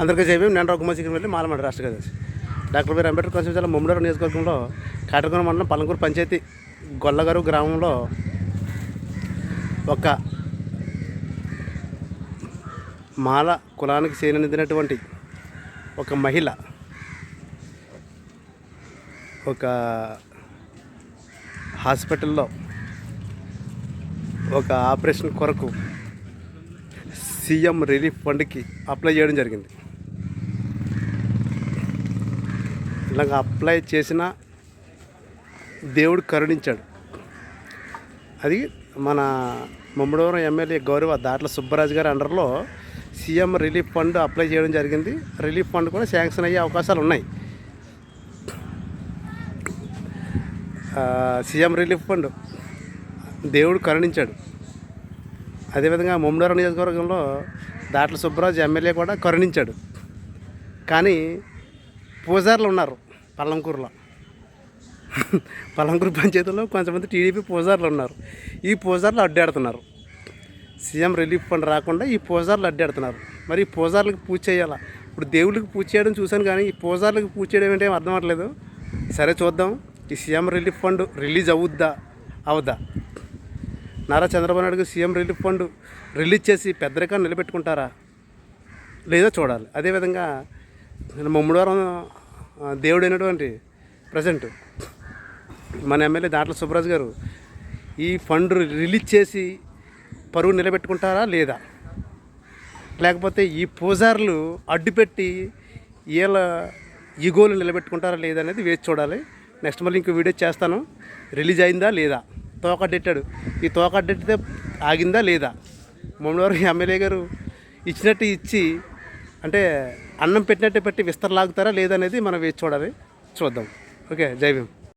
అందరికీ జై భీమ్. నేను రఘుమంచికి వెళ్ళి మాలమండ రాష్ట్ర కార్యదర్శి. డాక్టర్ బిఆర్ అంబేద్కర్ కోనసీమ జిల్లా ముమ్మడూరు నియోజకవర్గంలో కాటగూడ మండలం పలంకూరు పంచాయతీ గొల్లగారు గ్రామంలో ఒక మాల కులానికి చెందినటువంటి ఒక మహిళ ఒక హాస్పిటల్లో ఒక ఆపరేషన్ కొరకు సీఎం రిలీఫ్ ఫండ్కి అప్లై చేయడం జరిగింది. ఇలాగ అప్లై చేసిన దేవుడు కరుణించాడు. అది మన ముమ్మడవరం ఎమ్మెల్యే గౌరవ దాట్ల సుబ్బరాజు గారి అండర్లో సీఎం రిలీఫ్ ఫండ్ అప్లై చేయడం జరిగింది. రిలీఫ్ ఫండ్ కూడా శాంక్షన్ అయ్యే అవకాశాలు ఉన్నాయి. సీఎం రిలీఫ్ ఫండ్ దేవుడు కరుణించాడు. అదేవిధంగా ముమ్మడవరం నియోజకవర్గంలో దాట్ల సుబ్బరాజు ఎమ్మెల్యే కూడా కరుణించాడు. కానీ పూజారులు ఉన్నారు పల్లంకూరులో. పల్లంకూరు పంచాయతీలో కొంతమంది టీడీపీ పూజారులు ఉన్నారు. ఈ పూజారులు అడ్డాడుతున్నారు. సీఎం రిలీఫ్ ఫండ్ రాకుండా ఈ పూజారులు అడ్డాడుతున్నారు. మరి ఈ పూజారులకు పూజ చేయాలా? ఇప్పుడు దేవుళ్ళకి పూజ చేయడం చూశాను, కానీ ఈ పూజారులకు పూజ చేయడం అంటే అర్థం అవ్వట్లేదు. సరే చూద్దాం, ఈ సీఎం రిలీఫ్ ఫండ్ రిలీజ్ అవద్దా? Nara Chandrababu Naidu CM relief fund release చేసి పెద్దరికాన్ని నిలబెట్టుకుంటారా లేదో చూడాలి. అదేవిధంగా ముమ్మడవరం దేవుడైనటువంటి ప్రజెంట్ మన ఎమ్మెల్యే దాట్ల సుబ్బరాజు గారు ఈ ఫండ్ రిలీజ్ చేసి పరువు నిలబెట్టుకుంటారా లేదా, లేకపోతే ఈ పూజారులు అడ్డుపెట్టి వీళ్ళ ఈగోలు నిలబెట్టుకుంటారా లేదా అనేది వేచి చూడాలి. నెక్స్ట్ మళ్ళీ ఇంకో వీడియో చేస్తాను. రిలీజ్ అయిందా లేదా, తోకడ్డెట్టాడు, ఈ తోకడ్డెట్టితే ఆగిందా లేదా, ముమ్మడవరం ఎమ్మెల్యే గారు ఇచ్చినట్టు ఇచ్చి అంటే అన్నం పెట్టినట్టు పెట్టి విస్తరలాగుతారా లేదనేది మనం వేచి చూడాలి. చూద్దాం. ఓకే, జై భీమ్.